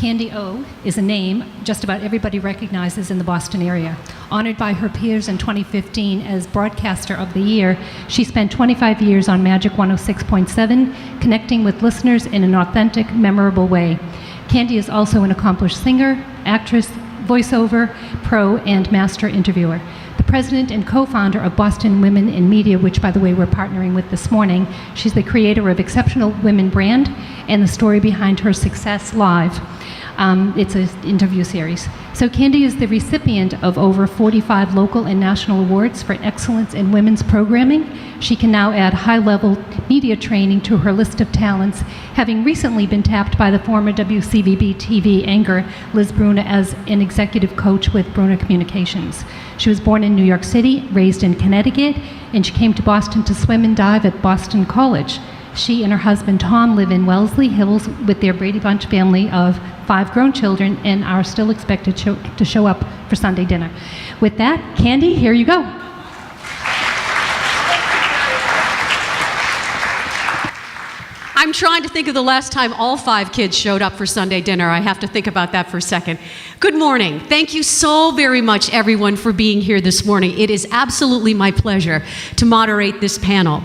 Candy O is a name just about everybody recognizes in the Boston area. Honored by her peers in 2015 as Broadcaster of the Year, she spent 25 years on Magic 106.7, connecting with listeners in an authentic, memorable way. Candy is also an accomplished singer, actress, voiceover, pro, and master interviewer. The president and co-founder of Boston Women in Media, which, by the way, we're partnering with this morning. She's the creator of Exceptional Women brand and the story behind her success live. It's an interview series. So Candy is the recipient of over 45 local and national awards for excellence in women's programming. She can now add high-level media training to her list of talents, having recently been tapped by the former WCVB TV anchor Liz Bruna as an executive coach with Bruna Communications. She was born in New York City, raised in Connecticut, and she came to Boston to swim and dive at Boston College. She and her husband Tom live in Wellesley Hills with their Brady Bunch family of 5 grown children and are still expected to show up for Sunday dinner. With that, Candy, here you go. I'm trying to think of the last time all 5 kids showed up for Sunday dinner. I have to think about that for a second. Good morning. Thank you so very much, everyone, for being here this morning. It is absolutely my pleasure to moderate this panel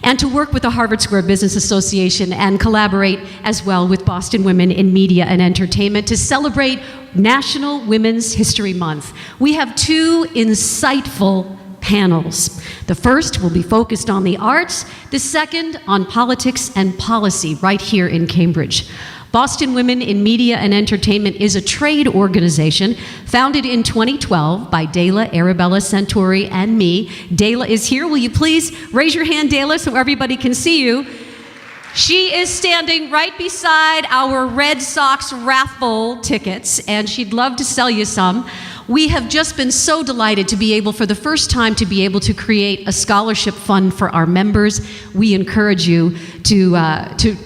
and to work with the Harvard Square Business Association and collaborate as well with Boston Women in Media and Entertainment to celebrate National Women's History Month. We have 2 insightful panels. The first will be focused on the arts, the second on politics and policy right here in Cambridge. Boston Women in Media and Entertainment is a trade organization founded in 2012 by Dela Arabella Centauri and me. Dela is here. Will you please raise your hand, Dela, so everybody can see you? She is standing right beside our Red Sox raffle tickets, and she'd love to sell you some. We have just been so delighted to be able, for the first time, to be able to create a scholarship fund for our members. We encourage you to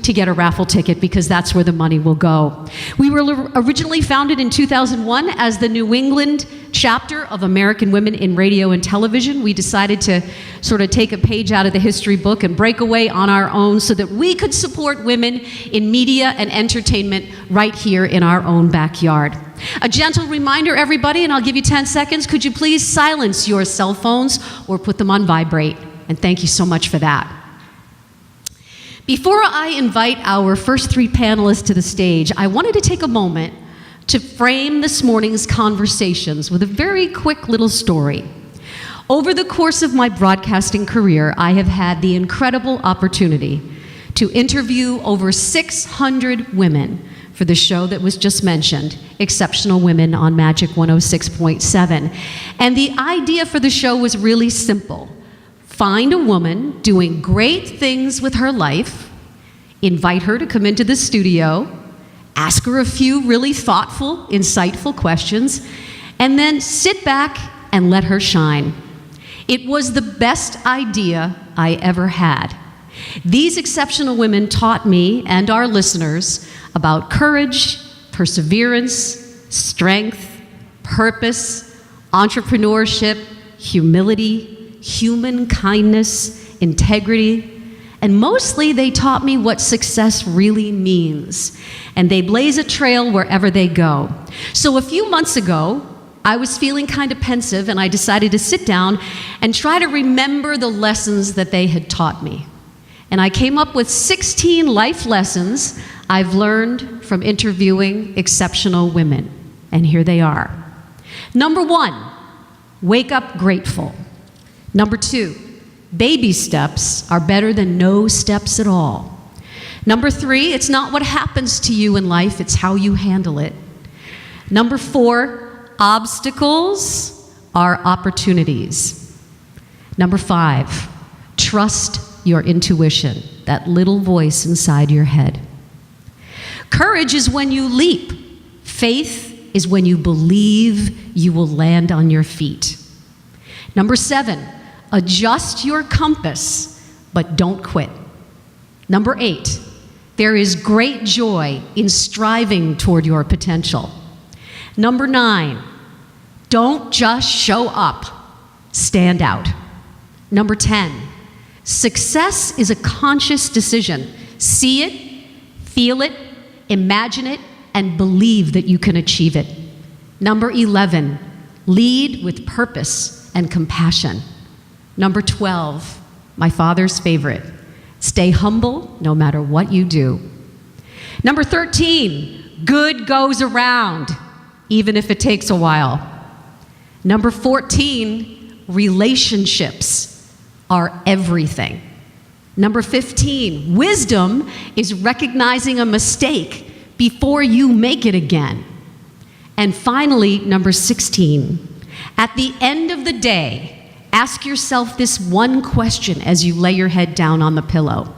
get a raffle ticket because that's where the money will go. We were originally founded in 2001 as the New England chapter of American Women in Radio and Television. We decided to sort of take a page out of the history book and break away on our own so that we could support women in media and entertainment right here in our own backyard. A gentle reminder, everybody, and I'll give you 10 seconds. Could you please silence your cell phones or put them on vibrate? And thank you so much for that. Before I invite our first 3 panelists to the stage, I wanted to take a moment to frame this morning's conversations with a very quick little story. Over the course of my broadcasting career, I have had the incredible opportunity to interview over 600 women for the show that was just mentioned, Exceptional Women on Magic 106.7. And the idea for the show was really simple. Find a woman doing great things with her life, invite her to come into the studio, ask her a few really thoughtful, insightful questions, and then sit back and let her shine. It was the best idea I ever had. These exceptional women taught me and our listeners about courage, perseverance, strength, purpose, entrepreneurship, humility, human kindness, integrity, and mostly they taught me what success really means. And they blaze a trail wherever they go. So a few months ago, I was feeling kind of pensive and I decided to sit down and try to remember the lessons that they had taught me. And I came up with 16 life lessons I've learned from interviewing exceptional women. And here they are. Number 1, wake up grateful. Number 2, baby steps are better than no steps at all. Number 3, it's not what happens to you in life, it's how you handle it. Number 4, obstacles are opportunities. Number 5, trust your intuition, that little voice inside your head. Courage is when you leap. Faith is when you believe you will land on your feet. Number 7, adjust your compass, but don't quit. Number 8, there is great joy in striving toward your potential. Number 9, don't just show up, stand out. Number 10, success is a conscious decision. See it, feel it, imagine it, and believe that you can achieve it. Number 11, lead with purpose and compassion. Number 12, my father's favorite, stay humble no matter what you do. Number 13, good goes around, even if it takes a while. Number 14, relationships are everything. Number 15, wisdom is recognizing a mistake before you make it again. And finally, number 16, at the end of the day, ask yourself this one question as you lay your head down on the pillow.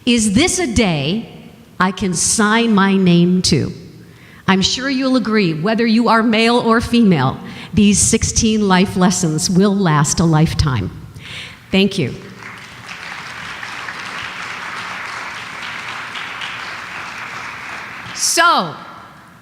Is this a day I can sign my name to? I'm sure you'll agree, whether you are male or female, these 16 life lessons will last a lifetime. Thank you. So,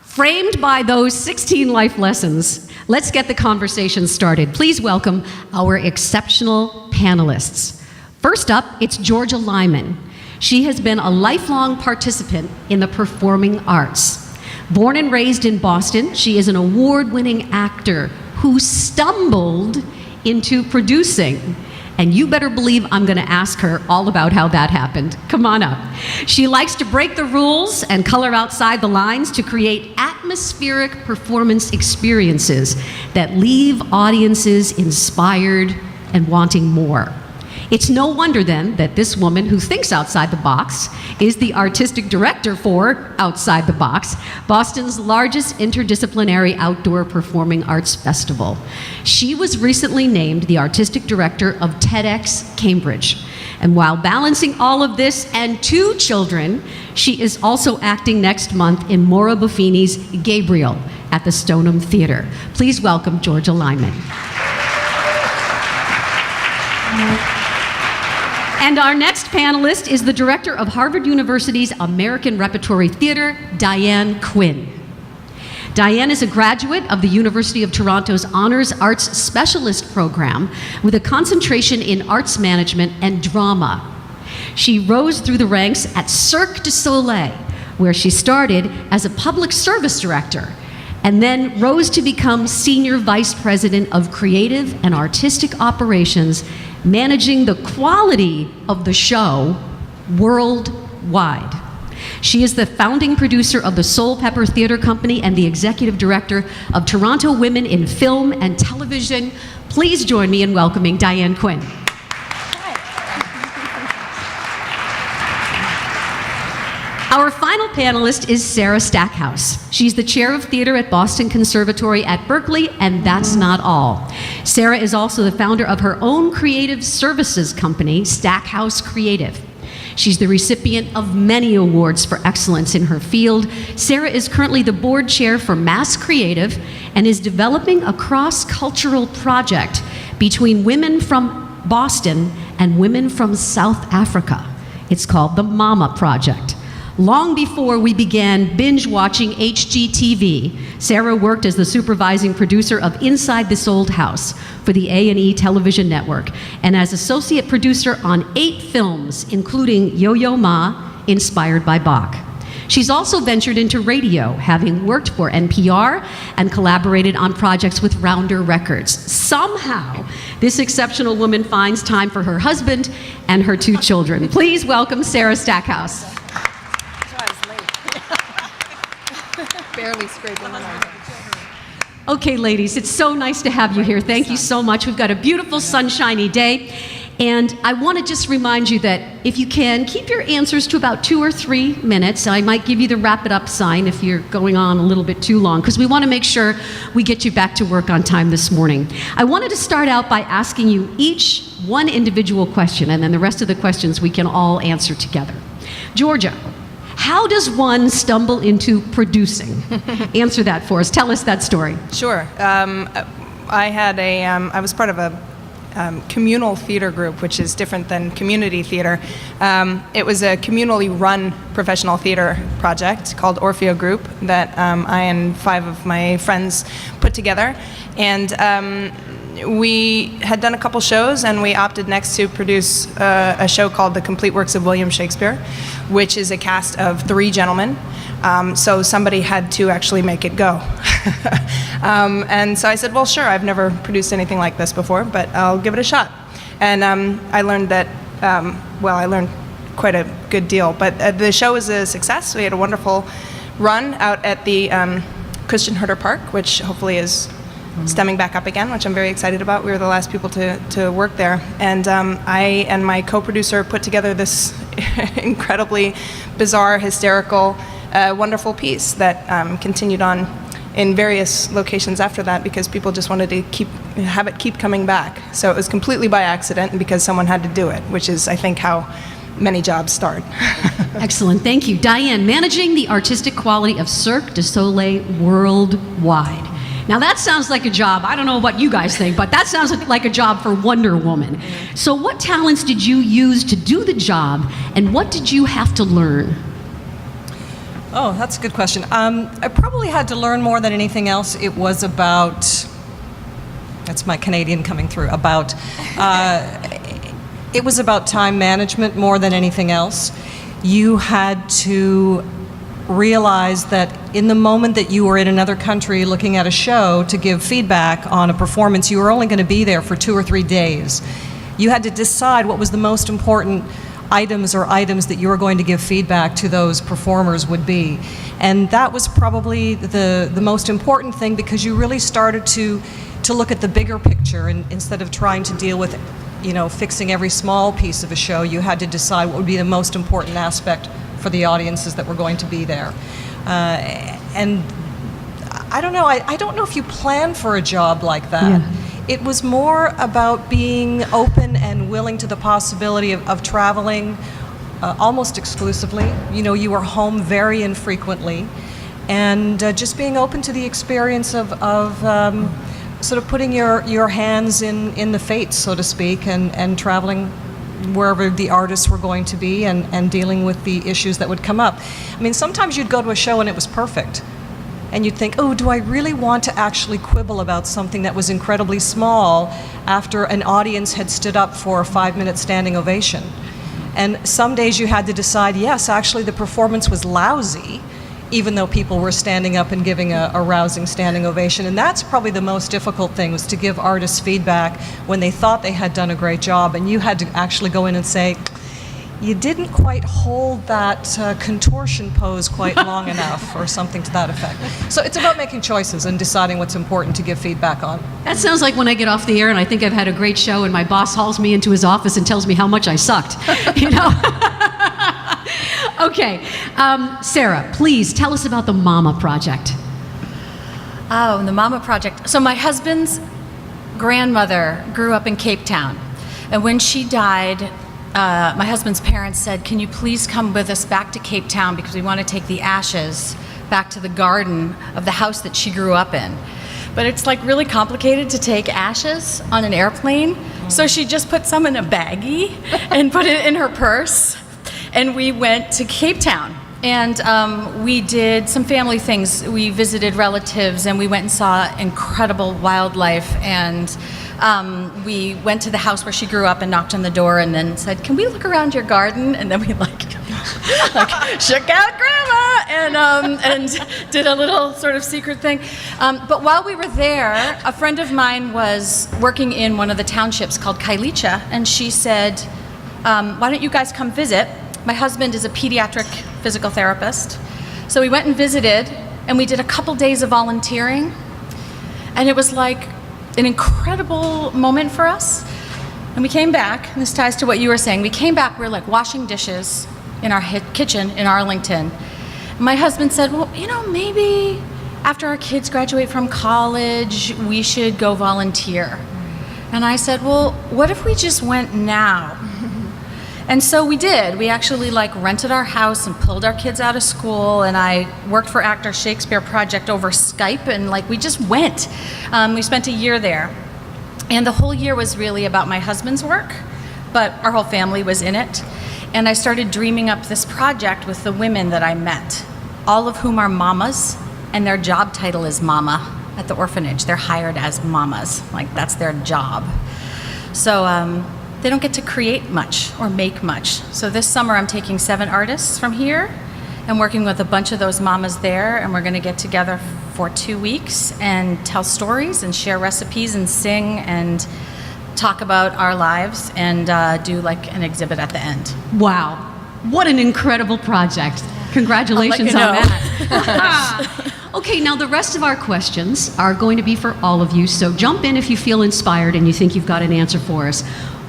framed by those 16 life lessons, let's get the conversation started. Please welcome our exceptional panelists. First up, it's Georgia Lyman. She has been a lifelong participant in the performing arts. Born and raised in Boston, she is an award-winning actor who stumbled into producing. And you better believe I'm going to ask her all about how that happened. Come on up. She likes to break the rules and color outside the lines to create atmospheric performance experiences that leave audiences inspired and wanting more. It's no wonder then that this woman who thinks outside the box is the artistic director for Outside the Box, Boston's largest interdisciplinary outdoor performing arts festival. She was recently named the artistic director of TEDx Cambridge. And while balancing all of this and 2 children, she is also acting next month in Maura Buffini's Gabriel at the Stoneham Theater. Please welcome Georgia Lyman. And our next panelist is the director of Harvard University's American Repertory Theater, Diane Quinn. Diane is a graduate of the University of Toronto's Honors Arts Specialist program with a concentration in arts management and drama. She rose through the ranks at Cirque du Soleil, where she started as a public service director and then rose to become Senior Vice President of Creative and Artistic Operations, managing the quality of the show worldwide. She is the founding producer of the Soul Pepper Theater Company and the executive director of Toronto Women in Film and Television. Please join me in welcoming Diane Quinn. Our final panelist is Sarah Stackhouse. She's the chair of theater at Boston Conservatory at Berkeley, and that's not all. Sarah is also the founder of her own creative services company, Stackhouse Creative. She's the recipient of many awards for excellence in her field. Sarah is currently the board chair for Mass Creative and is developing a cross-cultural project between women from Boston and women from South Africa. It's called the Mama Project. Long before we began binge-watching HGTV, Sarah worked as the supervising producer of Inside This Old House for the A&E television network, and as associate producer on 8 films, including Yo-Yo Ma, inspired by Bach. She's also ventured into radio, having worked for NPR and collaborated on projects with Rounder Records. Somehow, this exceptional woman finds time for her husband and her 2 children. Please welcome Sarah Stackhouse. Barely scraping the nose. Okay, ladies, it's so nice to have you here. Thank you so much. We've got a beautiful sunshiny day. And I want to just remind you that if you can, keep your answers to about 2 or 3 minutes. I might give you the wrap it up sign if you're going on a little bit too long, because we want to make sure we get you back to work on time this morning. I wanted to start out by asking you each one individual question, and then the rest of the questions we can all answer together. Georgia, how does one stumble into producing? Answer that for us. Tell us that story. Sure. I was part of a communal theater group, which is different than community theater. It was a communally run professional theater project called Orfeo Group that I and 5 of my friends put together. And we had done a couple shows, and we opted next to produce a show called The Complete Works of William Shakespeare, which is a cast of 3 gentlemen. So somebody had to actually make it go. And so I said, well, sure, I've never produced anything like this before, but I'll give it a shot. And I learned that, I learned quite a good deal. But the show was a success. We had a wonderful run out at the Christian Herter Park, which hopefully is stemming back up again, which I'm very excited about. We were the last people to work there. And I and my co-producer put together this incredibly bizarre, hysterical, wonderful piece that continued on in various locations after that, because people just wanted to have it keep coming back. So it was completely by accident and because someone had to do it, which is, I think, how many jobs start. Excellent, thank you. Diane, managing the artistic quality of Cirque du Soleil worldwide. Now that sounds like a job, I don't know what you guys think, but that sounds like a job for Wonder Woman. So what talents did you use to do the job, and what did you have to learn? Oh, that's a good question. I probably had to learn more than anything else. It was about, that's my Canadian coming through, it was about time management more than anything else. You had to realize that in the moment that you were in another country looking at a show to give feedback on a performance, you were only going to be there for 2 or 3 days. You had to decide what was the most important items that you were going to give feedback to those performers would be. And that was probably the most important thing, because you really started to look at the bigger picture, and instead of trying to deal with, fixing every small piece of a show, you had to decide what would be the most important aspect for the audiences that were going to be there. And I don't know, I don't know if you plan for a job like that. Yeah. It was more about being open and willing to the possibility of traveling almost exclusively. You were home very infrequently, and just being open to the experience of sort of putting your hands in the fates, so to speak, and traveling wherever the artists were going to be, and dealing with the issues that would come up. I mean, sometimes you'd go to a show and it was perfect, and you'd think, oh, do I really want to actually quibble about something that was incredibly small after an audience had stood up for a 5-minute standing ovation? And some days you had to decide, yes, actually the performance was lousy, even though people were standing up and giving a rousing standing ovation. And that's probably the most difficult thing, was to give artists feedback when they thought they had done a great job, and you had to actually go in and say, you didn't quite hold that contortion pose quite long enough, or something to that effect. So it's about making choices and deciding what's important to give feedback on. That sounds like when I get off the air and I think I've had a great show and my boss hauls me into his office and tells me how much I sucked, Okay, Sarah, please tell us about the Mama Project. Oh, the Mama Project. So my husband's grandmother grew up in Cape Town, and when she died, my husband's parents said, can you please come with us back to Cape Town, because we want to take the ashes back to the garden of the house that she grew up in. But it's like really complicated to take ashes on an airplane, so she just put some in a baggie and put it in her purse, and we went to Cape Town. And we did some family things. We visited relatives, and we went and saw incredible wildlife, and we went to the house where she grew up and knocked on the door and then said, can we look around your garden? And then we shook out Grandma and did a little sort of secret thing. But while we were there, a friend of mine was working in one of the townships called Kailicha, and she said, why don't you guys come visit? My husband is a pediatric physical therapist. So we went and visited, and we did a couple days of volunteering, and it was like an incredible moment for us. And we came back, and this ties to what you were saying, we came back, we were like washing dishes in our kitchen in Arlington. And my husband said, well, maybe after our kids graduate from college, we should go volunteer. And I said, well, what if we just went now? And so we did. We actually rented our house and pulled our kids out of school, and I worked for Actor Shakespeare Project over Skype, and we just went. We spent a year there. And the whole year was really about my husband's work, but our whole family was in it. And I started dreaming up this project with the women that I met, all of whom are mamas, and their job title is mama. at the orphanage. They're hired as mamas, like that's their job. So they don't get to create much or make much. So this summer I'm taking 7 artists from here and working with a bunch of those mamas there, and we're going to get together for 2 weeks and tell stories and share recipes and sing and talk about our lives and do like an exhibit at the end. Wow. What an incredible project. Congratulations I'll on let you that. Okay, now the rest of our questions are going to be for all of you, so jump in if you feel inspired and you think you've got an answer for us.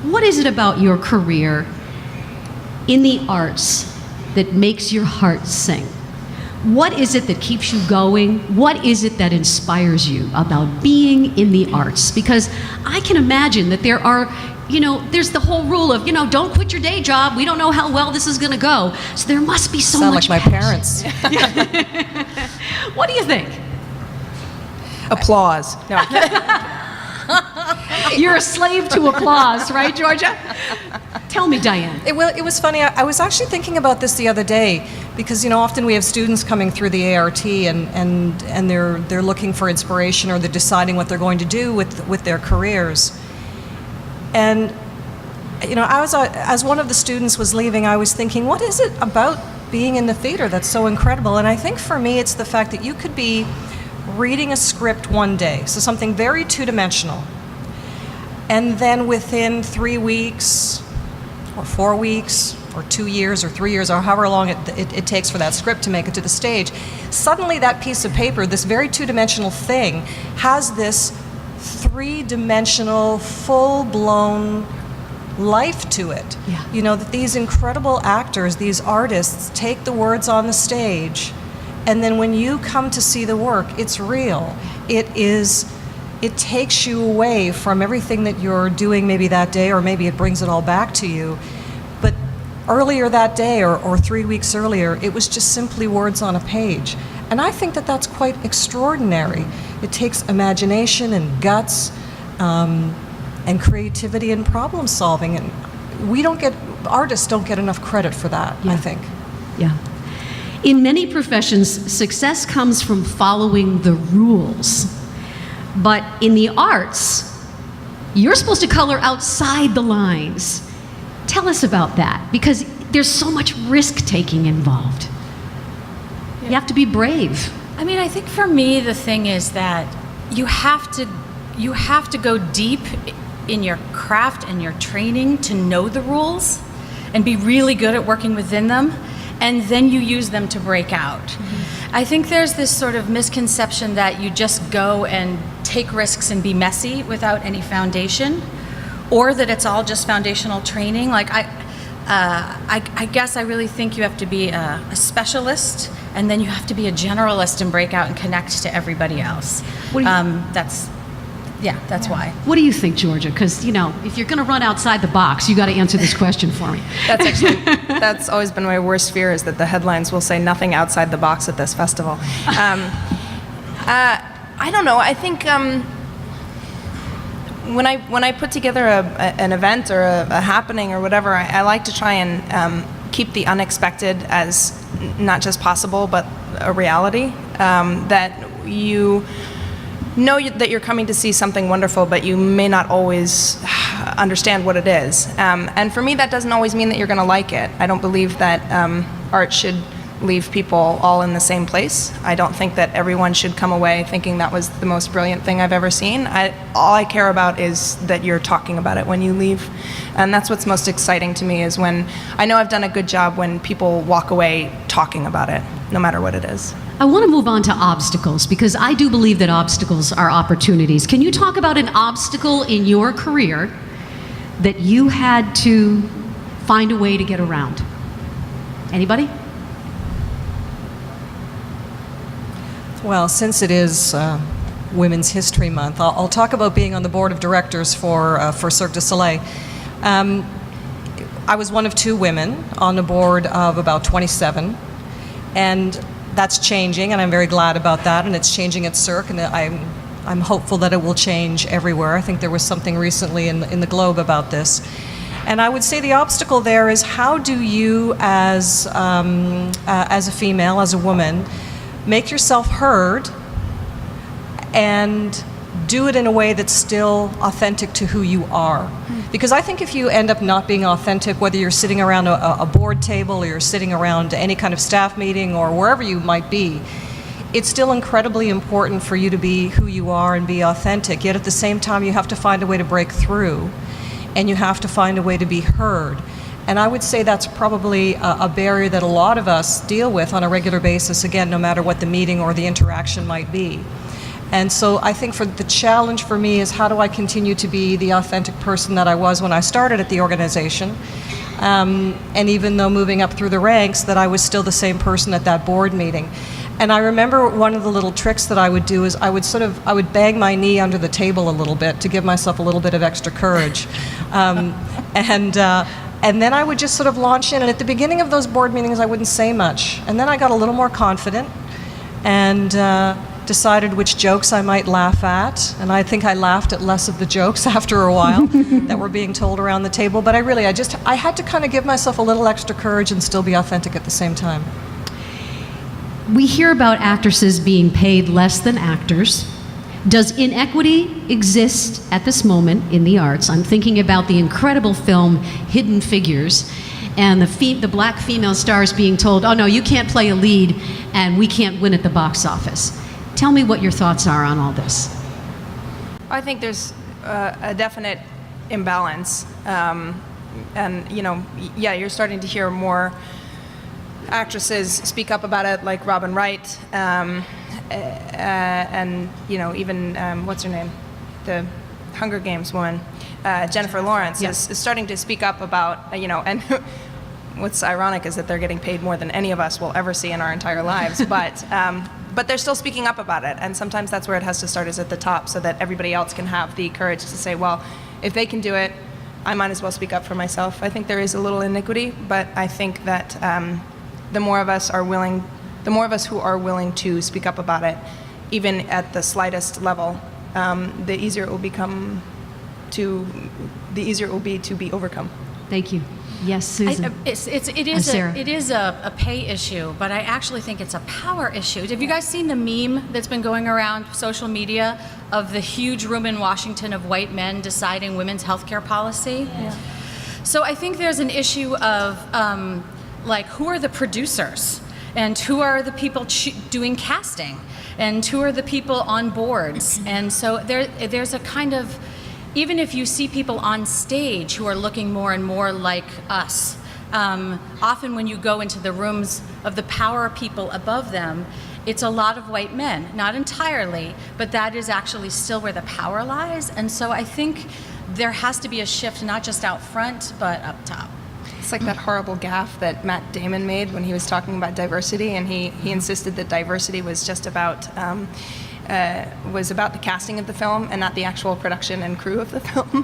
What is it about your career in the arts that makes your heart sing? What is it that keeps you going? What is it that inspires you about being in the arts? Because I can imagine that there are, there's the whole rule of, don't quit your day job. We don't know how well this is going to go. So there must be so Sound much like my passion. parents. What do you think? Applause. No, I'm kidding. You're a slave to applause, right, Georgia? Tell me, Diane. It was funny. I was actually thinking about this the other day because often we have students coming through the ART and they're looking for inspiration, or they're deciding what they're going to do with their careers. And I was as one of the students was leaving, I was thinking, what is it about being in the theater that's so incredible? And I think for me, it's the fact that you could be reading a script one day, so something very two-dimensional, and then within 3 weeks or 4 weeks or 2 years or 3 years or however long it takes for that script to make it to the stage, suddenly that piece of paper, this very two-dimensional thing, has this three-dimensional, full-blown life to it. Yeah. That these incredible actors, these artists, take the words on the stage, and then when you come to see the work, it's real. It takes you away from everything that you're doing maybe that day, or maybe it brings it all back to you. But earlier that day, or 3 weeks earlier, it was just simply words on a page. And I think that that's quite extraordinary. It takes imagination and guts, and creativity and problem solving. And artists don't get enough credit for that, I think. Yeah. In many professions, success comes from following the rules. But in the arts, you're supposed to color outside the lines. Tell us about that, because there's so much risk-taking involved. You have to be brave. I mean, I think for me, the thing is that you have to go deep in your craft and your training to know the rules and be really good at working within them, and then you use them to break out. Mm-hmm. I think there's this sort of misconception that you just go and take risks and be messy without any foundation, or that it's all just foundational training. Like I guess I really think you have to be a specialist, and then you have to be a generalist and break out and connect to everybody else. That's why. What do you think, Georgia? Because, if you're going to run outside the box, you got to answer this question for me. That's always been my worst fear, is that the headlines will say nothing outside the box at this festival. I don't know. I think when I put together an event or a happening or whatever, I like to try and keep the unexpected as not just possible, but a reality. That you know that you're coming to see something wonderful, but you may not always understand what it is. And for me, that doesn't always mean that you're going to like it. I don't believe that art should leave people all in the same place. I don't think that everyone should come away thinking that was the most brilliant thing I've ever seen. All I care about is that you're talking about it when you leave. And that's what's most exciting to me, is when I know I've done a good job when people walk away talking about it, no matter what it is. I want to move on to obstacles, because I do believe that obstacles are opportunities. Can you talk about an obstacle in your career that you had to find a way to get around? Anybody? Well, since it is Women's History Month, I'll talk about being on the board of directors for Cirque du Soleil. I was one of 2 women on a board of about 27, and that's changing, and I'm very glad about that, and it's changing at Cirque, and I'm hopeful that it will change everywhere. I think there was something recently in the Globe about this. And I would say the obstacle there is, how do you, as a female, as a woman, make yourself heard and do it in a way that's still authentic to who you are. Because I think if you end up not being authentic, whether you're sitting around a board table or you're sitting around any kind of staff meeting or wherever you might be, it's still incredibly important for you to be who you are and be authentic. Yet at the same time, you have to find a way to break through, and you have to find a way to be heard. And I would say that's probably a barrier that a lot of us deal with on a regular basis, again, no matter what the meeting or the interaction might be. And so I think for the challenge for me is how do I continue to be the authentic person that I was when I started at the organization, and even though moving up through the ranks, that I was still the same person at that board meeting. And I remember one of the little tricks that I would do is I would bang my knee under the table a little bit to give myself a little bit of extra courage. And then I would just sort of launch in. And at the beginning of those board meetings, I wouldn't say much. And then I got a little more confident and decided which jokes I might laugh at. And I think I laughed at less of the jokes after a while that were being told around the table. But I had to kind of give myself a little extra courage and still be authentic at the same time. We hear about actresses being paid less than actors. Does inequity exist at this moment in the arts? I'm thinking about the incredible film Hidden Figures and the black female stars being told, oh no, you can't play a lead and we can't win at the box office. Tell me what your thoughts are on all this. I think there's a definite imbalance. And, yeah, you're starting to hear more actresses speak up about it, like Robin Wright, and even what's her name, the Hunger Games woman, Jennifer Lawrence, is starting to speak up about and what's ironic is that they're getting paid more than any of us will ever see in our entire lives, but they're still speaking up about it, and sometimes that's where it has to start, is at the top, so that everybody else can have the courage to say, well, if they can do it, I might as well speak up for myself. I think there is a little iniquity, but I think that the more of us who are willing to speak up about it, even at the slightest level, the easier it will be to be overcome. Thank you. Yes, Susan. It is a pay issue, but I actually think it's a power issue. Have you guys seen the meme that's been going around social media of the huge room in Washington of white men deciding women's health care policy? Yeah. So I think there's an issue of who are the producers, and who are the people doing casting, and who are the people on boards. And so there's a kind of, even if you see people on stage who are looking more and more like us, often when you go into the rooms of the power people above them, it's a lot of white men, not entirely, but that is actually still where the power lies. And so I think there has to be a shift, not just out front, but up top. It's like that horrible gaffe that Matt Damon made when he was talking about diversity, and he insisted that diversity was just about the casting of the film and not the actual production and crew of the film,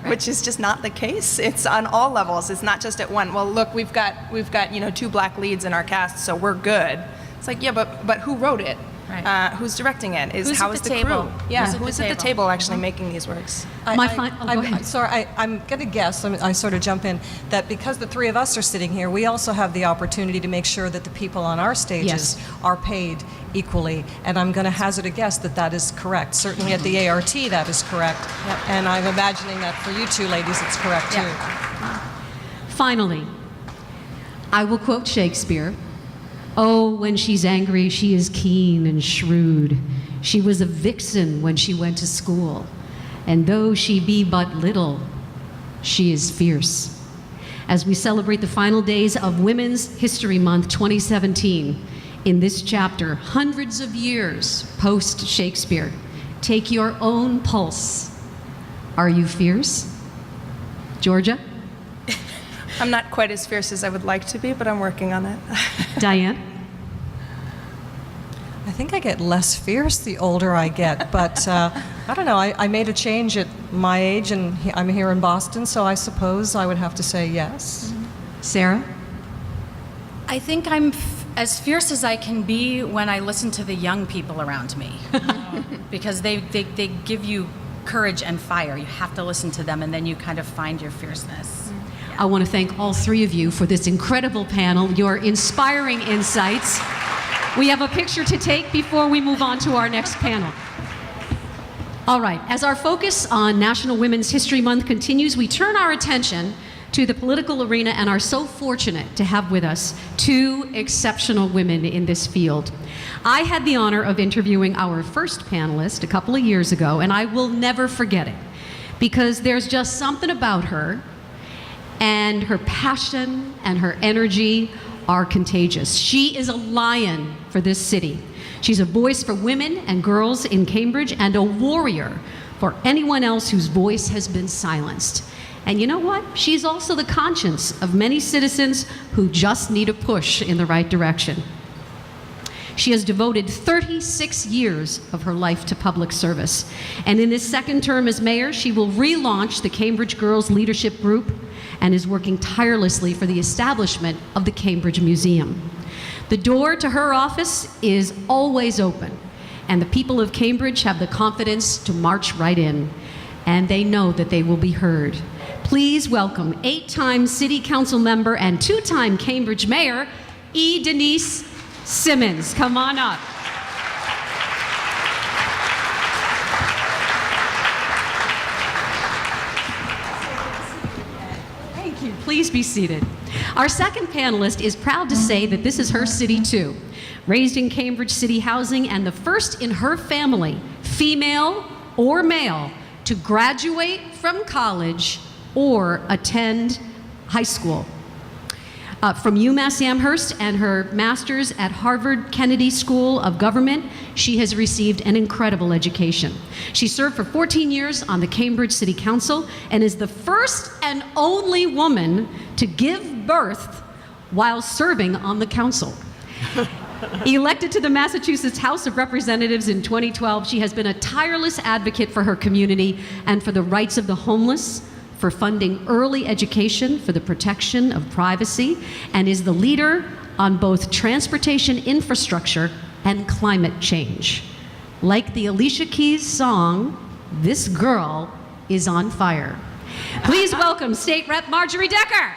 which is just not the case. It's on all levels. It's not just at one. Well, look, we've got 2 black leads in our cast, so we're good. It's like, yeah, but who wrote it? Right. Who's directing it? How is the crew? Yeah, who's at the table actually making these works? Go ahead. Sorry, I'm going to guess, I sort of jump in, that because the three of us are sitting here, we also have the opportunity to make sure that the people on our stages are paid equally. And I'm going to hazard a guess that that is correct. Certainly at the ART, that is correct. Yep. And I'm imagining that for you two ladies, it's correct too. Finally, I will quote Shakespeare. Oh, when she's angry, she is keen and shrewd. She was a vixen when she went to school. And though she be but little, she is fierce. As we celebrate the final days of Women's History Month 2017, in this chapter, hundreds of years post-Shakespeare, take your own pulse. Are you fierce? Georgia? I'm not quite as fierce as I would like to be, but I'm working on it. Diane? I think I get less fierce the older I get, but I don't know. I made a change at my age, and I'm here in Boston, so I suppose I would have to say yes. Sarah? I think I'm as fierce as I can be when I listen to the young people around me, because they give you courage and fire. You have to listen to them, and then you kind of find your fierceness. I want to thank all three of you for this incredible panel, your inspiring insights. We have a picture to take before we move on to our next panel. All right, as our focus on National Women's History Month continues, we turn our attention to the political arena and are so fortunate to have with us two exceptional women in this field. I had the honor of interviewing our first panelist a couple of years ago, and I will never forget it because there's just something about her, and her passion and her energy are contagious. She is a lion for this city. She's a voice for women and girls in Cambridge and a warrior for anyone else whose voice has been silenced. And you know what? She's also the conscience of many citizens who just need a push in the right direction. She has devoted 36 years of her life to public service. And in this second term as mayor, she will relaunch the Cambridge Girls Leadership Group and is working tirelessly for the establishment of the Cambridge Museum. The door to her office is always open, and the people of Cambridge have the confidence to march right in, and they know that they will be heard. Please welcome 8-time City Council member and 2-time Cambridge Mayor, E. Denise Simmons. Come on up. Thank you. Please be seated. Our second panelist is proud to say that this is her city too. Raised in Cambridge City housing and the first in her family, female or male, to graduate from college or attend high school. From UMass Amherst and her master's at Harvard Kennedy School of Government, she has received an incredible education. She served for 14 years on the Cambridge City Council and is the first and only woman to give birth while serving on the council. Elected to the Massachusetts House of Representatives in 2012, she has been a tireless advocate for her community and for the rights of the homeless, for funding early education, for the protection of privacy, and is the leader on both transportation infrastructure and climate change. Like the Alicia Keys song, "This Girl is on Fire." Please welcome State Rep Marjorie Decker.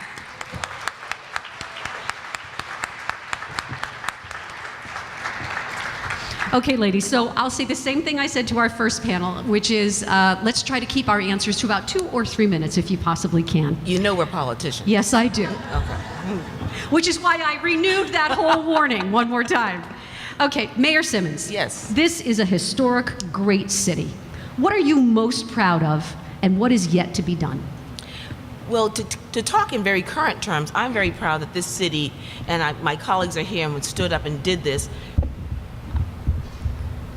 Okay, ladies, so I'll say the same thing I said to our first panel, which is let's try to keep our answers to about 2 or 3 minutes if you possibly can. You know we're politicians. Yes, I do. Okay. Which is why I renewed that whole warning one more time. Okay, Mayor Simmons. Yes. This is a historic, great city. What are you most proud of, and what is yet to be done? Well, to talk in very current terms, I'm very proud that this city, and my colleagues are here and stood up and did this.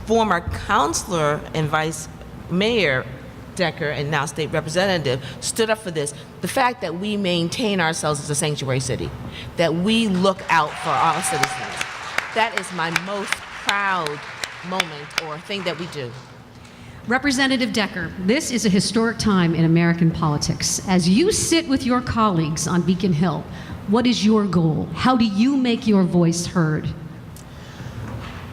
Former councilor and vice mayor Decker, and now state representative, stood up for this. The fact that we maintain ourselves as a sanctuary city, that we look out for our citizens. That is my most proud moment or thing that we do. Representative Decker, this is a historic time in American politics. As you sit with your colleagues on Beacon Hill, what is your goal? How do you make your voice heard?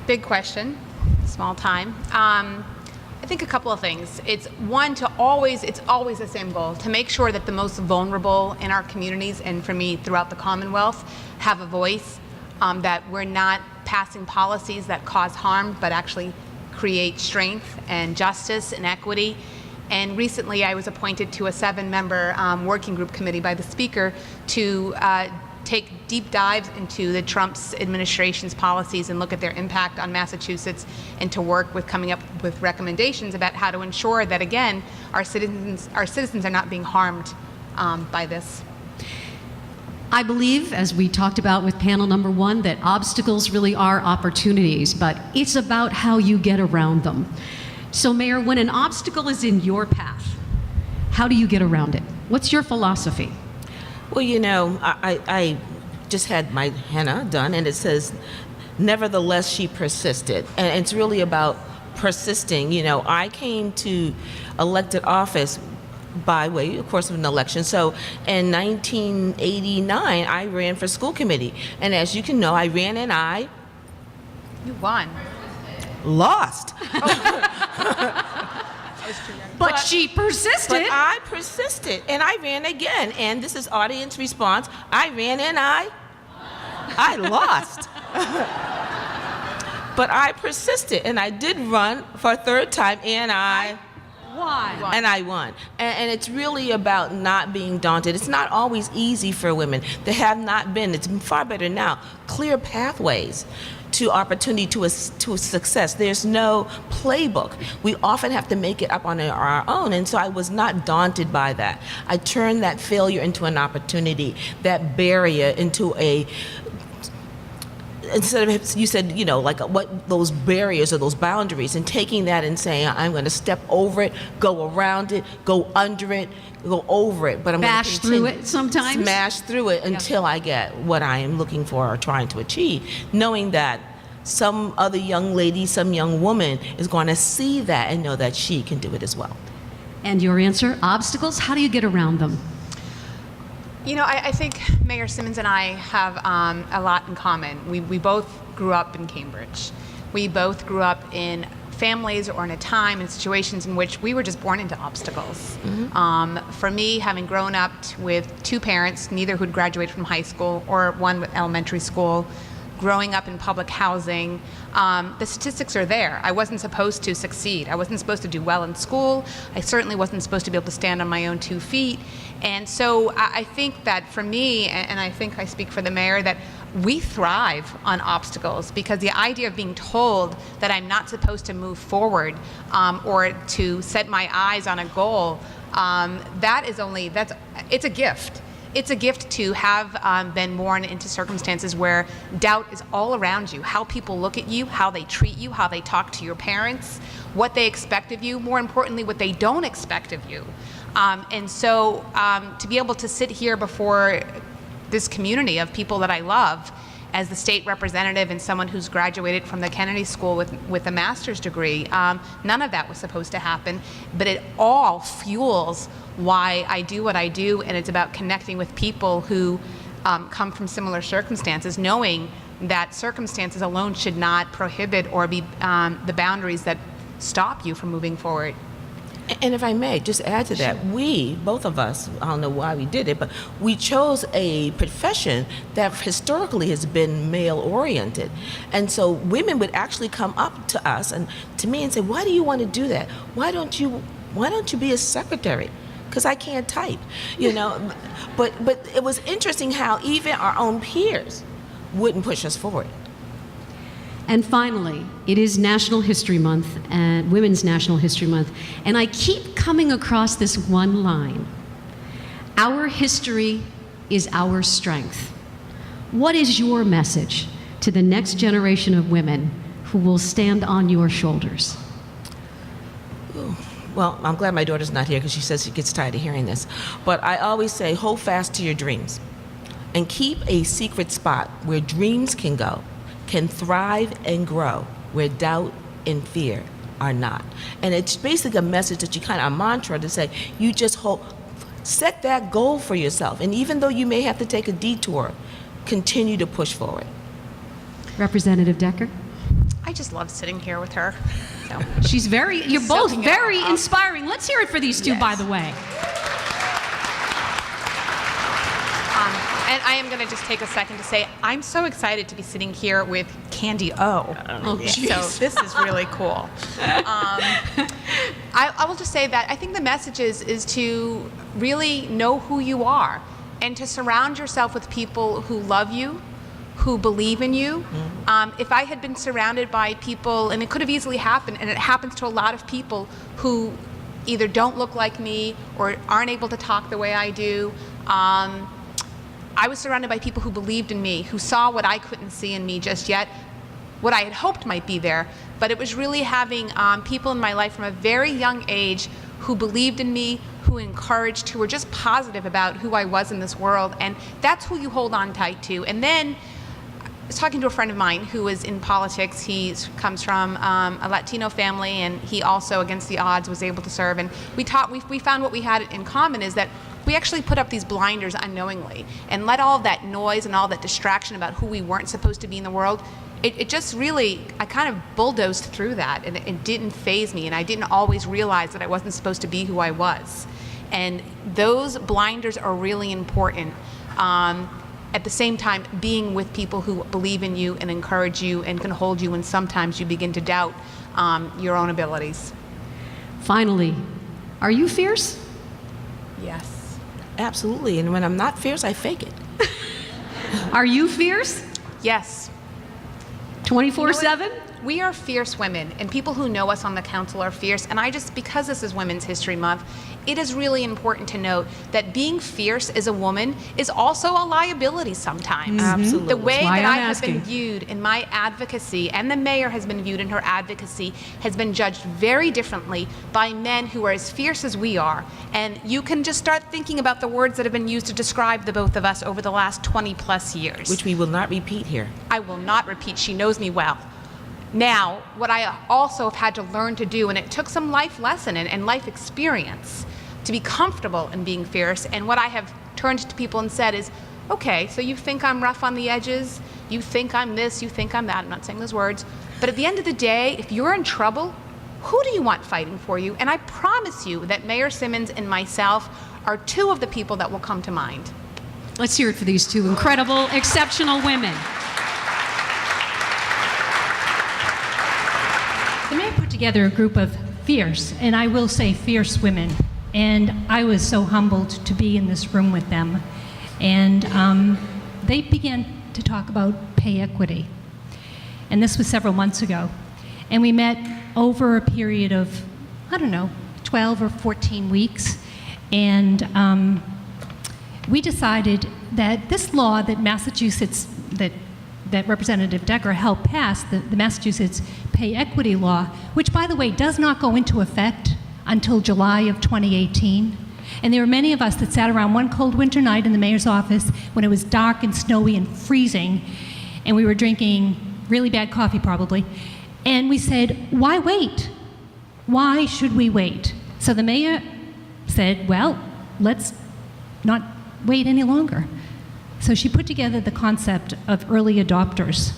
Big question, small time. I think a couple of things. It's one, it's always the same goal, to make sure that the most vulnerable in our communities, and for me throughout the Commonwealth, have a voice, that we're not passing policies that cause harm, but actually create strength and justice and equity. And recently I was appointed to a 7-member working group committee by the Speaker to take deep dives into the Trump's administration's policies and look at their impact on Massachusetts, and to work with coming up with recommendations about how to ensure that, again, our citizens are not being harmed by this. I believe, as we talked about with panel number 1, that obstacles really are opportunities, but it's about how you get around them. So, Mayor, when an obstacle is in your path, how do you get around it? What's your philosophy? Well, you know, I just had my henna done, and it says, nevertheless, she persisted. And it's really about persisting. You know, I came to elected office by way, of course, of an election. So in 1989, I ran for school committee. And as you can know, I ran and I You won. lost. But she persisted. But I persisted, and I ran again. And this is audience response. I ran and I lost. But I persisted, and I did run for a third time, and I won. And it's really about not being daunted. It's not always easy for women. There have not been, it's far better now, clear pathways to opportunity to success. There's no playbook. We often have to make it up on our own, and so I was not daunted by that. I turned that failure into an opportunity, that barrier into a, instead of, you said, you know, like what those barriers or those boundaries, and taking that and saying, I'm going to step over it, go around it, go under it, go over it, but I'm going to Bash through it sometimes? Smash through it until I get what I am looking for or trying to achieve, knowing that some other young lady, some young woman is going to see that and know that she can do it as well. And your answer, obstacles, how do you get around them? You know, I think Mayor Simmons and I have a lot in common. We both grew up in Cambridge. We both grew up in families or in a time and situations in which we were just born into obstacles. For me, having grown up with two parents, neither who'd graduated from high school or one with elementary school, growing up in public housing, the statistics are there. I wasn't supposed to succeed. I wasn't supposed to do well in school. I certainly wasn't supposed to be able to stand on my own 2 feet. And so I think that for me, and I think I speak for the mayor, that we thrive on obstacles, because the idea of being told that I'm not supposed to move forward or to set my eyes on a goal, it's a gift. It's a gift to have been born into circumstances where doubt is all around you. How people look at you, how they treat you, how they talk to your parents, what they expect of you, more importantly, what they don't expect of you. And so to be able to sit here before this community of people that I love as the state representative and someone who's graduated from the Kennedy School with a master's degree, none of that was supposed to happen, but it all fuels why I do what I do, and it's about connecting with people who come from similar circumstances, knowing that circumstances alone should not prohibit or be the boundaries that stop you from moving forward. And if I may, just add to that, we, both of us, I don't know why we did it, but we chose a profession that historically has been male-oriented. And so women would actually come up to us and to me and say, why do you want to do that? Why don't you be a secretary? Because I can't type, you know. But it was interesting how even our own peers wouldn't push us forward. And finally, it is National History Month, and Women's National History Month, and I keep coming across this one line: our history is our strength. What is your message to the next generation of women who will stand on your shoulders? Well, I'm glad my daughter's not here because she says she gets tired of hearing this. But I always say, hold fast to your dreams and keep a secret spot where dreams can go, can thrive and grow, where doubt and fear are not. And it's basically a message that you kind of, a mantra to say, you just set that goal for yourself. And even though you may have to take a detour, continue to push forward. Representative Decker? I just love sitting here with her. So. You're both Soaking it very all up. inspiring. Let's hear it for these two, Yes. by the way. And I am going to just take a second to say I'm so excited to be sitting here with Candy O. Oh, So this is really cool. I will just say that I think the message is to really know who you are and to surround yourself with people who love you, who believe in you. If I had been surrounded by people, and it could have easily happened, and it happens to a lot of people who either don't look like me or aren't able to talk the way I do, I was surrounded by people who believed in me, who saw what I couldn't see in me just yet, what I had hoped might be there. But it was really having people in my life from a very young age who believed in me, who encouraged, who were just positive about who I was in this world. And that's who you hold on tight to. And then I was talking to a friend of mine who was in politics. He comes from a Latino family, and he also, against the odds, was able to serve. And we found what we had in common is that we actually put up these blinders unknowingly and let all that noise and all that distraction about who we weren't supposed to be in the world, it just really, I kind of bulldozed through that, and it didn't faze me, and I didn't always realize that I wasn't supposed to be who I was. And those blinders are really important. at the same time being with people who believe in you and encourage you and can hold you when sometimes you begin to doubt your own abilities. Finally, are you fierce? Yes. Absolutely. And when I'm not fierce, I fake it. Are you fierce? Yes. 24/7? We are fierce women, and people who know us on the council are fierce. And because this is Women's History Month, it is really important to note that being fierce as a woman is also a liability sometimes. Absolutely. The way That's why that I'm I have been asking. viewed in my advocacy, and the mayor has been viewed in her advocacy, has been judged very differently by men who are as fierce as we are. And you can just start thinking about the words that have been used to describe the both of us over the last 20 plus years. Which we will not repeat here. I will not repeat. She knows me well. Now, what I also have had to learn to do, and it took some life lesson and life experience to be comfortable in being fierce, and what I have turned to people and said is, okay, so you think I'm rough on the edges, you think I'm this, you think I'm that, I'm not saying those words, but at the end of the day, if you're in trouble, who do you want fighting for you? And I promise you that Mayor Simmons and myself are two of the people that will come to mind. Let's hear it for these two incredible, exceptional women. The mayor put together a group of fierce, and I will say fierce women, and I was so humbled to be in this room with them. And they began to talk about pay equity, and this was several months ago. And we met over a period of, 12 or 14 weeks, and we decided that this law that Massachusetts, that Representative Decker helped pass, the Massachusetts Pay Equity Law, which, by the way, does not go into effect until July of 2018. And there were many of us that sat around one cold winter night in the mayor's office when it was dark and snowy and freezing, and we were drinking really bad coffee probably, and we said, why wait? Why should we wait? So the mayor said, well, let's not wait any longer. So she put together the concept of early adopters.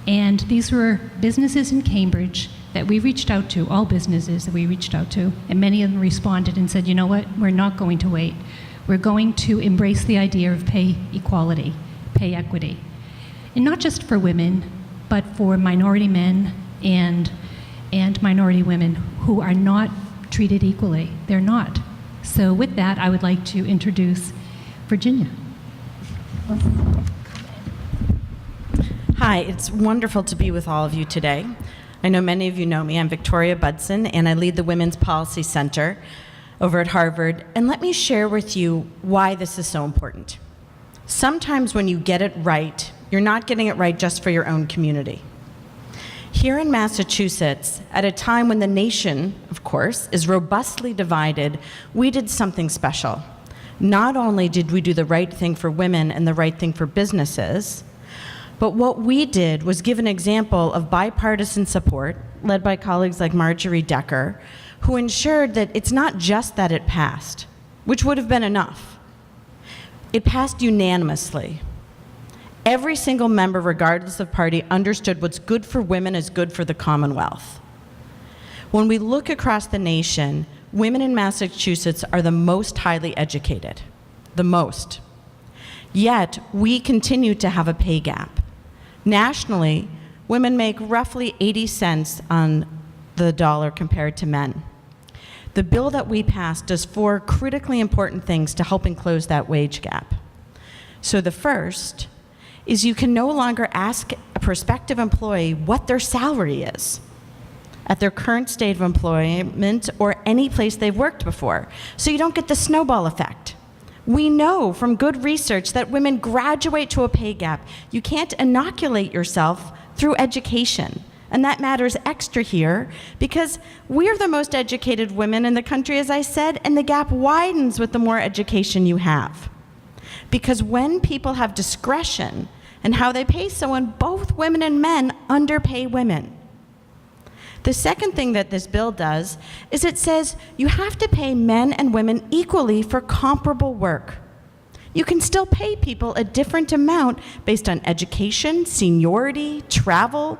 And these were businesses in Cambridge that we reached out to, all businesses that we reached out to, and many of them responded and said, you know what, we're not going to wait. We're going to embrace the idea of pay equality, pay equity. And not just for women, but for minority men and minority women who are not treated equally. They're not. So with that, I would like to introduce Virginia. Hi, it's wonderful to be with all of you today. I know many of you know me. I'm Victoria Budson, and I lead the Women's Policy Center over at Harvard. And let me share with you why this is so important. Sometimes when you get it right, you're not getting it right just for your own community. Here in Massachusetts, at a time when the nation, of course, is robustly divided, we did something special. Not only did we do the right thing for women and the right thing for businesses, but what we did was give an example of bipartisan support, led by colleagues like Marjorie Decker, who ensured that it's not just that it passed, which would have been enough. It passed unanimously. Every single member, regardless of party, understood what's good for women is good for the Commonwealth. When we look across the nation, women in Massachusetts are the most highly educated, the most. Yet, we continue to have a pay gap. Nationally, women make roughly 80 cents on the dollar compared to men. The bill that we passed does 4 critically important things to helping close that wage gap. So the first is you can no longer ask a prospective employee what their salary is at their current state of employment or any place they've worked before, so you don't get the snowball effect. We know from good research that women graduate to a pay gap. You can't inoculate yourself through education. And that matters extra here because we're the most educated women in the country, as I said, and the gap widens with the more education you have. Because when people have discretion in how they pay someone, both women and men underpay women. The second thing that this bill does is it says you have to pay men and women equally for comparable work. You can still pay people a different amount based on education, seniority, travel,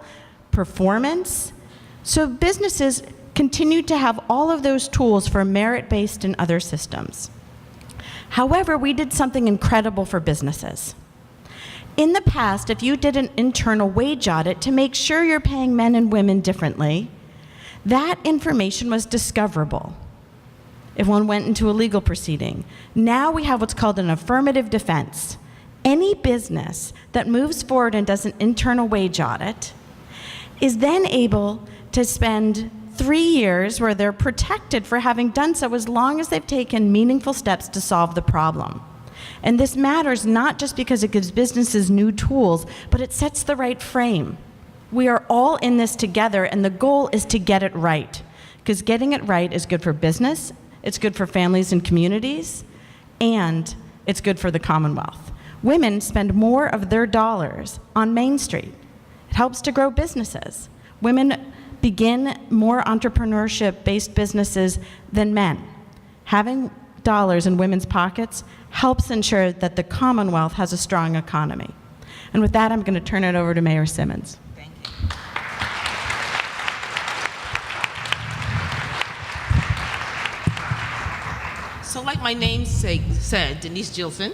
performance. So businesses continue to have all of those tools for merit-based and other systems. However, we did something incredible for businesses. In the past, if you did an internal wage audit to make sure you're paying men and women differently, that information was discoverable if one went into a legal proceeding. Now we have what's called an affirmative defense. Any business that moves forward and does an internal wage audit is then able to spend 3 years where they're protected for having done so as long as they've taken meaningful steps to solve the problem. And this matters not just because it gives businesses new tools, but it sets the right frame. We are all in this together, and the goal is to get it right. Because getting it right is good for business, it's good for families and communities, and it's good for the Commonwealth. Women spend more of their dollars on Main Street. It helps to grow businesses. Women begin more entrepreneurship-based businesses than men. Having dollars in women's pockets helps ensure that the Commonwealth has a strong economy. And with that, I'm going to turn it over to Mayor Simmons. Thank you. So like my namesake said, Denise Gilson,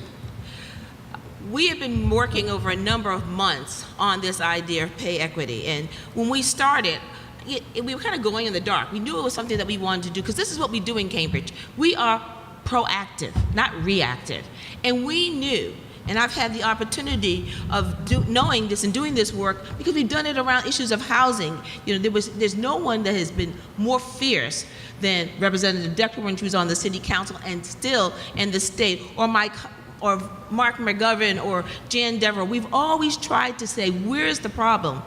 we have been working over a number of months on this idea of pay equity. And when we started, we were kind of going in the dark. We knew it was something that we wanted to do, because this is what we do in Cambridge. We are proactive, not reactive. And we knew, and I've had the opportunity of knowing this and doing this work because we've done it around issues of housing. You know, there's no one that has been more fierce than Representative Decker when she was on the city council and still in the state, or Mark McGovern or Jan Devereux. We've always tried to say, where's the problem?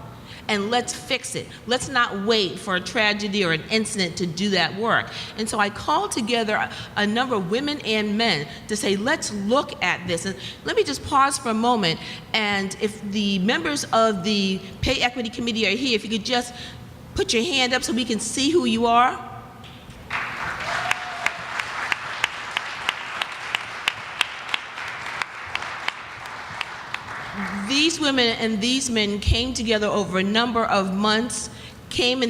And let's fix it. Let's not wait for a tragedy or an incident to do that work. And so I called together a number of women and men to say, let's look at this. And let me just pause for a moment. And if the members of the Pay Equity Committee are here, if you could just put your hand up so we can see who you are. These women and these men came together over a number of months, came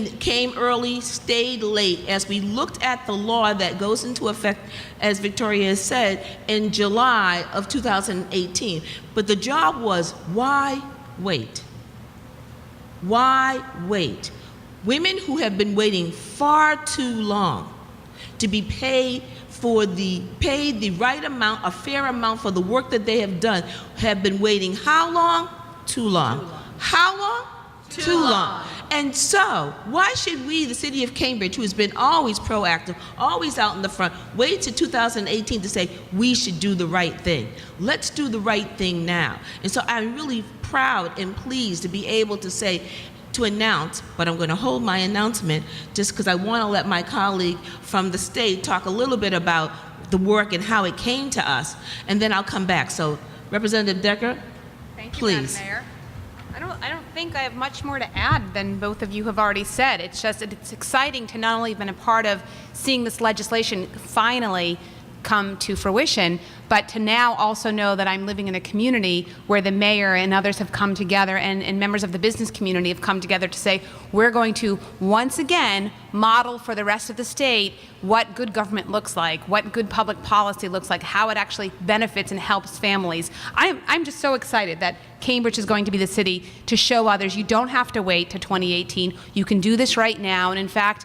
early, stayed late, as we looked at the law that goes into effect, as Victoria has said, in July of 2018. But the job was, why wait? Why wait? Women who have been waiting far too long to be paid the right amount, a fair amount for the work that they have done, have been waiting how long? Too long. How long? Too long. And so, why should we, the city of Cambridge, who has been always proactive, always out in the front, wait to 2018 to say we should do the right thing? Let's do the right thing now. And so I'm really proud and pleased to be able to say, to announce, but I'm going to hold my announcement just because I want to let my colleague from the state talk a little bit about the work and how it came to us, and then I'll come back. So, Representative Decker, Thank you, please. Madam Mayor. I don't think I have much more to add than both of you have already said. It's just, it's exciting to not only have been a part of seeing this legislation finally come to fruition, but to now also know that I'm living in a community where the mayor and others have come together, and members of the business community have come together to say, we're going to once again model for the rest of the state what good government looks like, what good public policy looks like, how it actually benefits and helps families. I'm just so excited that Cambridge is going to be the city to show others you don't have to wait to 2018. You can do this right now. And in fact,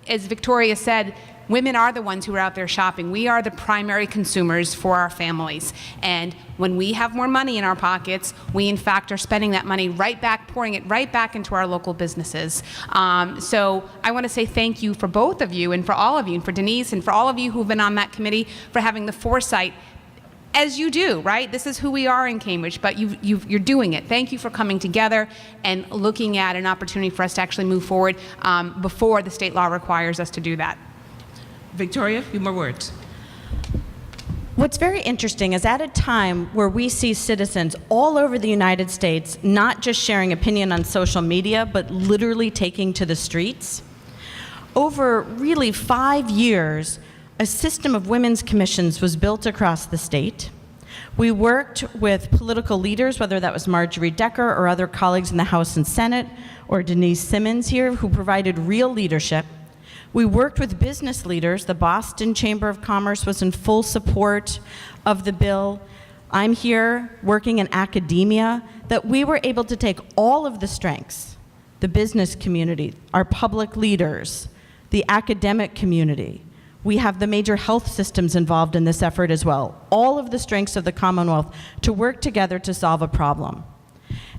as Victoria said, women are the ones who are out there shopping. We are the primary consumers for our families. And when we have more money in our pockets, we in fact are spending that money right back, pouring it right back into our local businesses. So I want to say thank you for both of you, and for all of you, and for Denise, and for all of you who've been on that committee, for having the foresight, as you do, right? This is who we are in Cambridge, but you're doing it. Thank you for coming together and looking at an opportunity for us to actually move forward before the state law requires us to do that. Victoria, a few more words. What's very interesting is at a time where we see citizens all over the United States not just sharing opinion on social media, but literally taking to the streets, over really 5 years, a system of women's commissions was built across the state. We worked with political leaders, whether that was Marjorie Decker or other colleagues in the House and Senate, or Denise Simmons here, who provided real leadership. We worked with business leaders. The Boston Chamber of Commerce was in full support of the bill. I'm here working in academia, that we were able to take all of the strengths, the business community, our public leaders, the academic community. We have the major health systems involved in this effort as well. All of the strengths of the Commonwealth to work together to solve a problem.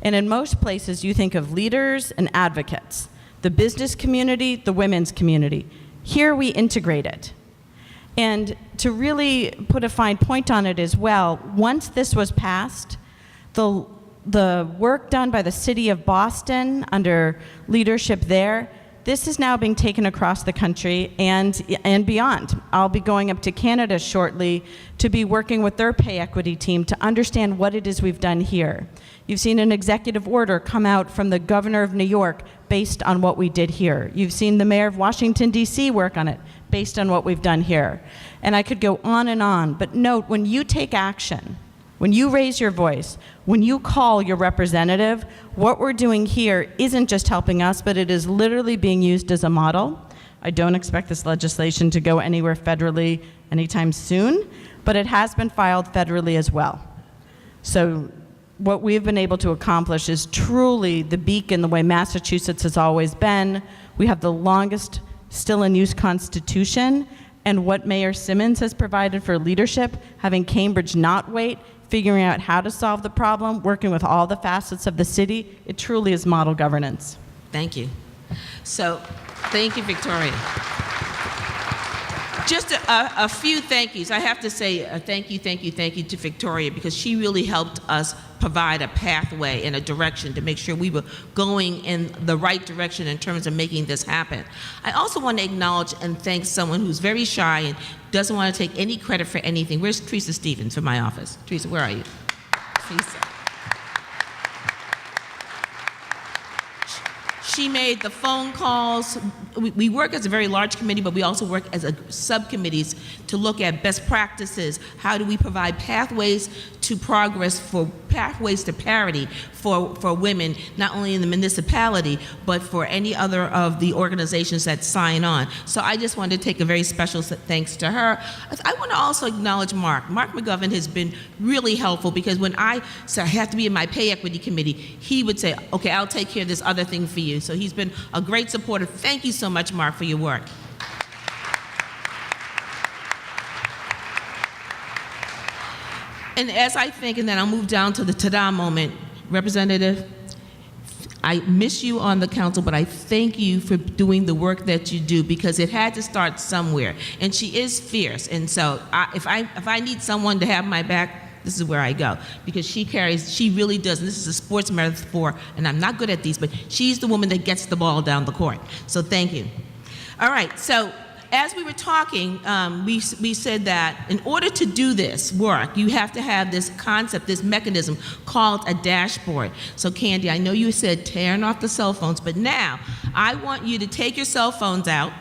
And in most places, you think of leaders and advocates, the business community, the women's community. Here we integrate it. And to really put a fine point on it as well, once this was passed, the work done by the city of Boston under leadership there, this is now being taken across the country and beyond. I'll be going up to Canada shortly to be working with their pay equity team to understand what it is we've done here. You've seen an executive order come out from the governor of New York based on what we did here. You've seen the mayor of Washington, D.C. work on it based on what we've done here. And I could go on, but note, when you take action, when you raise your voice, when you call your representative, what we're doing here isn't just helping us, but it is literally being used as a model. I don't expect this legislation to go anywhere federally anytime soon, but it has been filed federally as well. So what we've been able to accomplish is truly the beacon the way Massachusetts has always been. We have the longest still in use constitution, and what Mayor Simmons has provided for leadership, having Cambridge not wait, figuring out how to solve the problem, working with all the facets of the city, it truly is model governance. Thank you. So, thank you, Victoria. Just a few thank yous. I have to say thank you to Victoria, because she really helped us provide a pathway and a direction to make sure we were going in the right direction in terms of making this happen. I also want to acknowledge and thank someone who's very shy and doesn't want to take any credit for anything. Where's Teresa Stevens from my office? Teresa, where are you? Teresa. She made the phone calls. We work as a very large committee, but we also work as subcommittees to look at best practices. How do we provide pathways to progress, for pathways to parity for women, not only in the municipality, but for any other of the organizations that sign on. So I just wanted to take a very special thanks to her. I want to also acknowledge Mark. Mark McGovern has been really helpful, because when I said I have to be in my pay equity committee, he would say, okay, I'll take care of this other thing for you. So he's been a great supporter. Thank you so much, Mark, for your work. And as I think, and then I'll move down to the ta-da moment, Representative, I miss you on the council, but I thank you for doing the work that you do, because it had to start somewhere. And she is fierce, and so if I need someone to have my back, this is where I go, because she really does, and this is a sports metaphor, and I'm not good at these, but she's the woman that gets the ball down the court. So thank you. All right, so as we were talking, we said that in order to do this work, you have to have this concept, this mechanism called a dashboard. So Candy, I know you said tearing off the cell phones, but now I want you to take your cell phones out,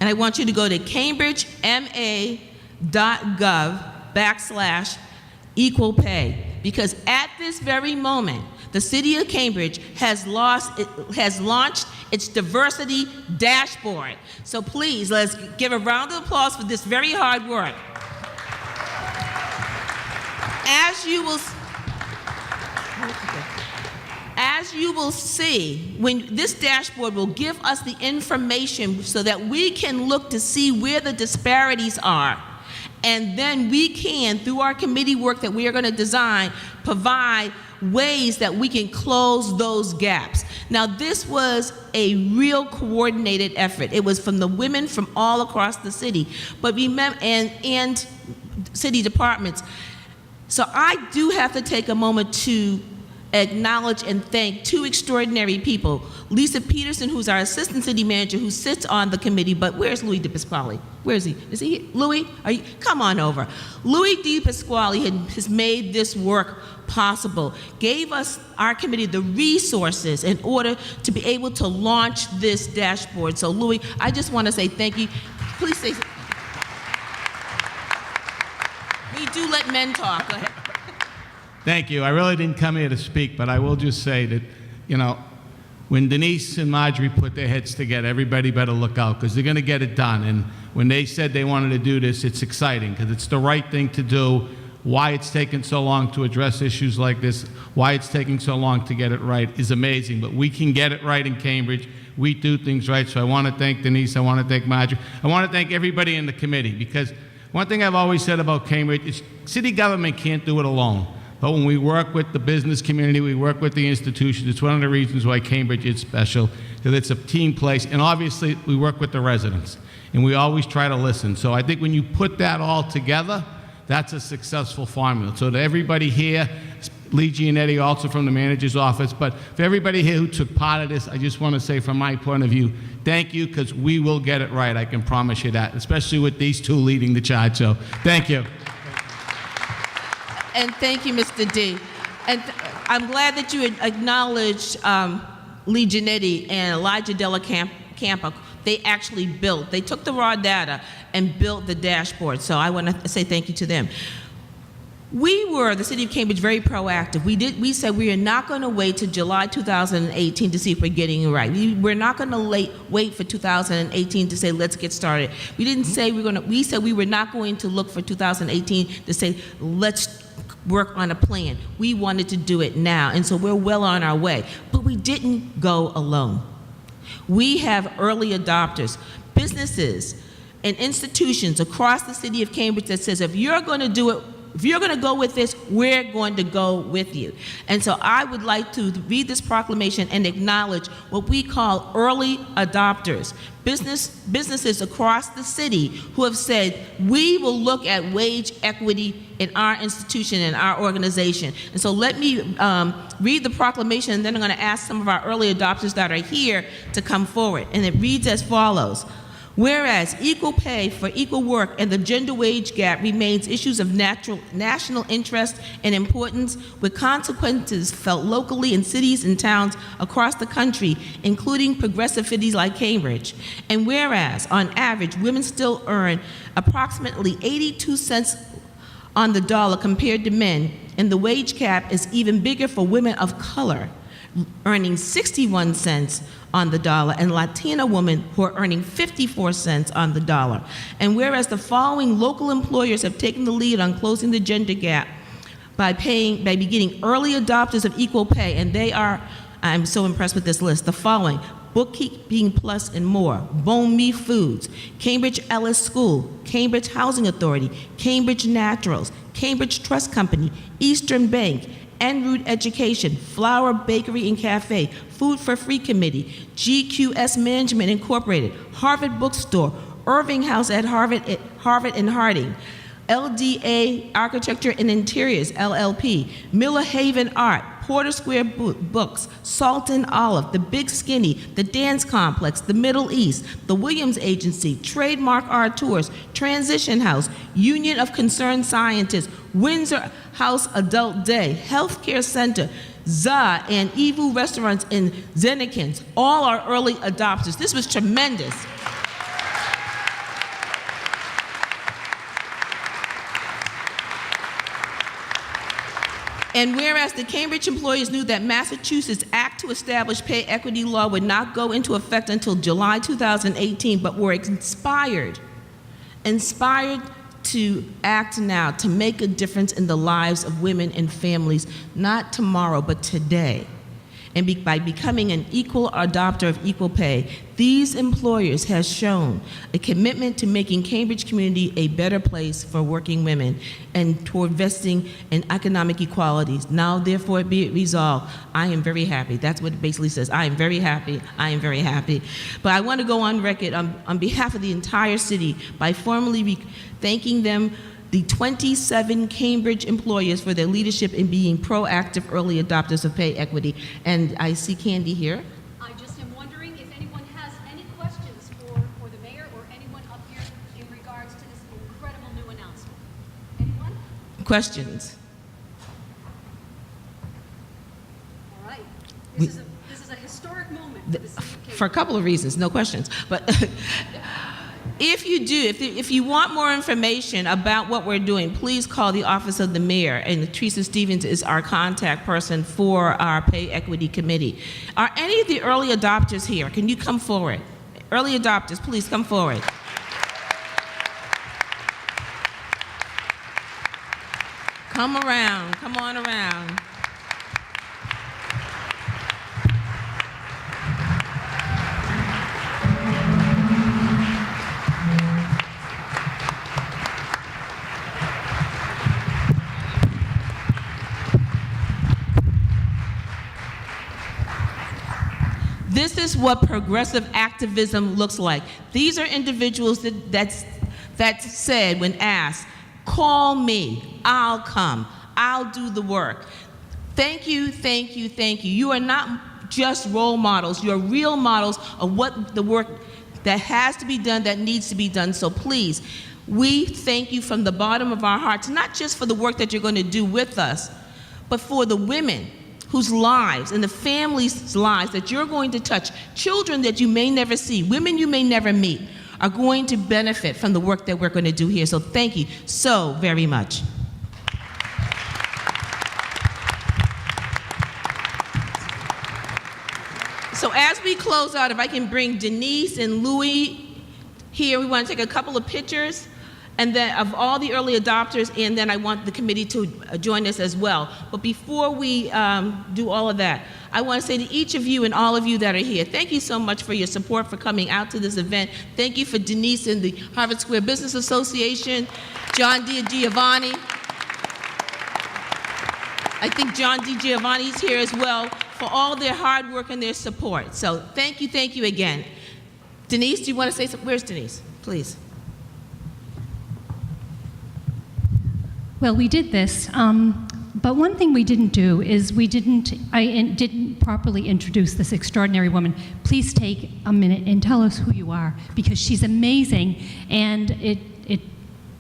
and I want you to go to cambridgema.gov/equal pay, because at this very moment, the city of Cambridge has launched its diversity dashboard. So please, let's give a round of applause for this very hard work. As you will see, when this dashboard will give us the information so that we can look to see where the disparities are. And then we can, through our committee work that we are going to design, provide ways that we can close those gaps. Now, this was a real coordinated effort. It was from the women from all across the city, but remember, and city departments. So I do have to take a moment to acknowledge and thank two extraordinary people. Lisa Peterson, who's our assistant city manager, who sits on the committee, but where's Louis DePasquale? Where is he? Is he here? Louis? Come on over. Louis DePasquale has made this work possible, gave us, our committee, the resources in order to be able to launch this dashboard. So Louis, I just want to say thank you. Please say, we do let men talk. Go ahead. Thank you. I really didn't come here to speak, but I will just say that, you know, when Denise and Marjorie put their heads together, everybody better look out, because they're going to get it done. And when they said they wanted to do this, it's exciting, because it's the right thing to do. Why it's taken so long to address issues like this, why it's taking so long to get it right is amazing. But we can get it right in Cambridge. We do things right. So I want to thank Denise. I want to thank Marjorie. I want to thank everybody in the committee, because one thing I've always said about Cambridge is city government can't do it alone. But when we work with the business community, we work with the institutions, it's one of the reasons why Cambridge is special, because it's a team place. And obviously, we work with the residents, and we always try to listen. So I think when you put that all together, that's a successful formula. So to everybody here, Lee Gianetti also from the manager's office, but for everybody here who took part of this, I just want to say from my point of view, thank you, because we will get it right. I can promise you that, especially with these two leading the charge. So thank you. And thank you, Mr. D. And I'm glad that you acknowledged Lee Gianetti and Elijah Della Campa. They actually built, they took the raw data and built the dashboard. So I want to say thank you to them. We were, the City of Cambridge, very proactive. We said we are not going to wait till July 2018 to see if we're getting it right. We're not going to wait for 2018 to say, let's get started. We didn't say we said we were not going to look for 2018 to say, let's work on a plan. We wanted to do it now, and so we're well on our way. But we didn't go alone. We have early adopters, businesses and institutions across the City of Cambridge that says, if you're going to do it, if you're going to go with this, we're going to go with you. And so I would like to read this proclamation and acknowledge what we call early adopters, businesses across the city who have said, we will look at wage equity in our institution and our organization. And so let me read the proclamation, and then I'm going to ask some of our early adopters that are here to come forward. And it reads as follows. Whereas equal pay for equal work and the gender wage gap remains issues of national interest and importance, with consequences felt locally in cities and towns across the country, including progressive cities like Cambridge. And whereas, on average, women still earn approximately 82 cents on the dollar compared to men, and the wage gap is even bigger for women of color, earning 61 cents on the dollar, and Latina women who are earning 54 cents on the dollar. And whereas the following local employers have taken the lead on closing the gender gap by beginning early adopters of equal pay, and they are, I'm so impressed with this list, the following: Bookkeeping Plus and More, Bone Me Foods, Cambridge Ellis School, Cambridge Housing Authority, Cambridge Naturals, Cambridge Trust Company, Eastern Bank, Enroute Education, Flower Bakery and Cafe, Food for Free Committee, GQS Management Incorporated, Harvard Bookstore, Irving House at Harvard and Harding, LDA Architecture and Interiors, LLP, Miller Haven Art, Porter Square Books, Salt and Olive, The Big Skinny, The Dance Complex, The Middle East, The Williams Agency, Trademark Art Tours, Transition House, Union of Concerned Scientists, Windsor House Adult Day, Healthcare Center, ZA and Evu Restaurants in Zenekins, all are early adopters. This was tremendous. And whereas the Cambridge employers knew that Massachusetts' Act to establish pay equity law would not go into effect until July 2018, but were inspired to act now to make a difference in the lives of women and families, not tomorrow, but today. And by becoming an equal adopter of equal pay, these employers have shown a commitment to making Cambridge community a better place for working women and toward investing in economic equalities. Now, therefore, be it resolved. I am very happy. That's what it basically says. I am very happy. I am very happy. But I want to go on record on behalf of the entire city by formally thanking them, the 27 Cambridge employers, for their leadership in being proactive early adopters of pay equity. And I see Candy here. I just am wondering if anyone has any questions for the mayor or anyone up here in regards to this incredible new announcement. Anyone? Questions? All right. This is a historic moment for the city of Cambridge. For a couple of reasons, no questions. But If you do, if you want more information about what we're doing, please call the Office of the Mayor, and Teresa Stevens is our contact person for our Pay Equity Committee. Are any of the early adopters here? Can you come forward? Early adopters, please come forward. Come around, come on around. This is what progressive activism looks like. These are individuals that said when asked, call me, I'll come, I'll do the work. Thank you, thank you, thank you. You are not just role models, you're real models of what the work that has to be done, that needs to be done. So please, we thank you from the bottom of our hearts, not just for the work that you're going to do with us, but for the women whose lives and the families' lives that you're going to touch, children that you may never see, women you may never meet, are going to benefit from the work that we're going to do here. So thank you so very much. So as we close out, if I can bring Denise and Louis here, we want to take a couple of pictures and then of all the early adopters, and then I want the committee to join us as well. But before we do all of that, I want to say to each of you and all of you that are here, thank you so much for your support for coming out to this event. Thank you for Denise and the Harvard Square Business Association, John DiGiovanni. I think John DiGiovanni is here as well, for all their hard work and their support. So thank you again. Denise, do you want to say something? Where's Denise? Please. Well, we did this, but one thing we didn't do is I didn't properly introduce this extraordinary woman. Please take a minute and tell us who you are, because she's amazing, and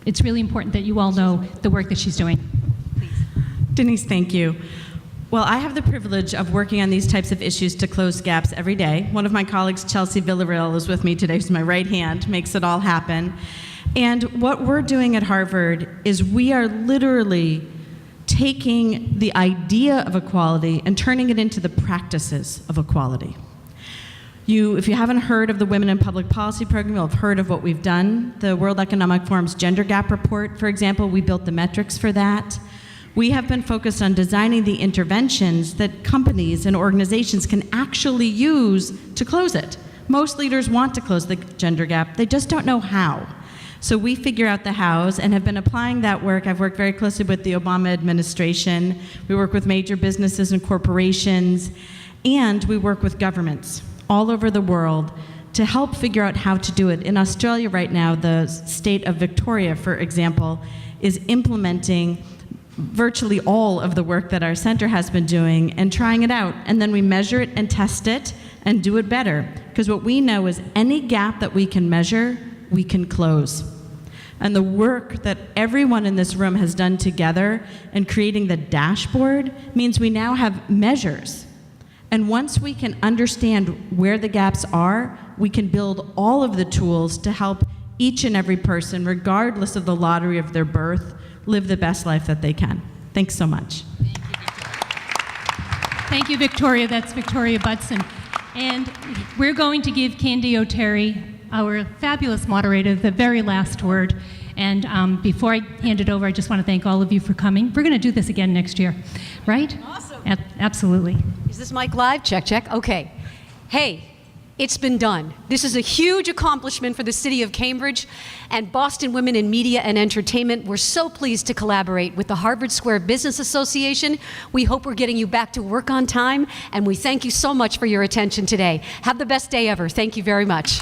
it's really important that you all know the work that she's doing. Please. Denise, thank you. Well, I have the privilege of working on these types of issues to close gaps every day. One of my colleagues, Chelsea Villarreal, is with me today. She's my right hand, makes it all happen. And what we're doing at Harvard is we are literally taking the idea of equality and turning it into the practices of equality. If you haven't heard of the Women in Public Policy program, you'll have heard of what we've done. The World Economic Forum's Gender Gap Report, for example, we built the metrics for that. We have been focused on designing the interventions that companies and organizations can actually use to close it. Most leaders want to close the gender gap, they just don't know how. So we figure out the hows and have been applying that work. I've worked very closely with the Obama administration. We work with major businesses and corporations, and we work with governments all over the world to help figure out how to do it. In Australia right now, the state of Victoria, for example, is implementing virtually all of the work that our center has been doing and trying it out. And then we measure it and test it and do it better. Because what we know is any gap that we can measure, we can close. And the work that everyone in this room has done together in creating the dashboard means we now have measures. And once we can understand where the gaps are, we can build all of the tools to help each and every person, regardless of the lottery of their birth, live the best life that they can. Thanks so much. Thank you, Victoria. That's Victoria Budson. And we're going to give Candy O'Terry, our fabulous moderator, the very last word. And before I hand it over, I just want to thank all of you for coming. We're going to do this again next year, right? Awesome. Absolutely. Is this mic live? Check, check. Okay. Hey, it's been done. This is a huge accomplishment for the city of Cambridge and Boston Women in Media and Entertainment. We're so pleased to collaborate with the Harvard Square Business Association. We hope we're getting you back to work on time, and we thank you so much for your attention today. Have the best day ever. Thank you very much.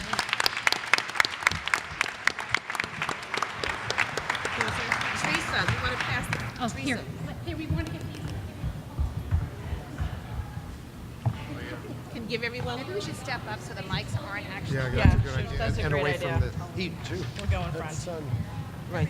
Teresa, you want to pass the Oh, here. Here, we want to get these. Can give everyone. Maybe we should step up so the mics aren't actually. Yeah, that's a good idea. And away from the heat, too. We'll go in front. Sun. Right.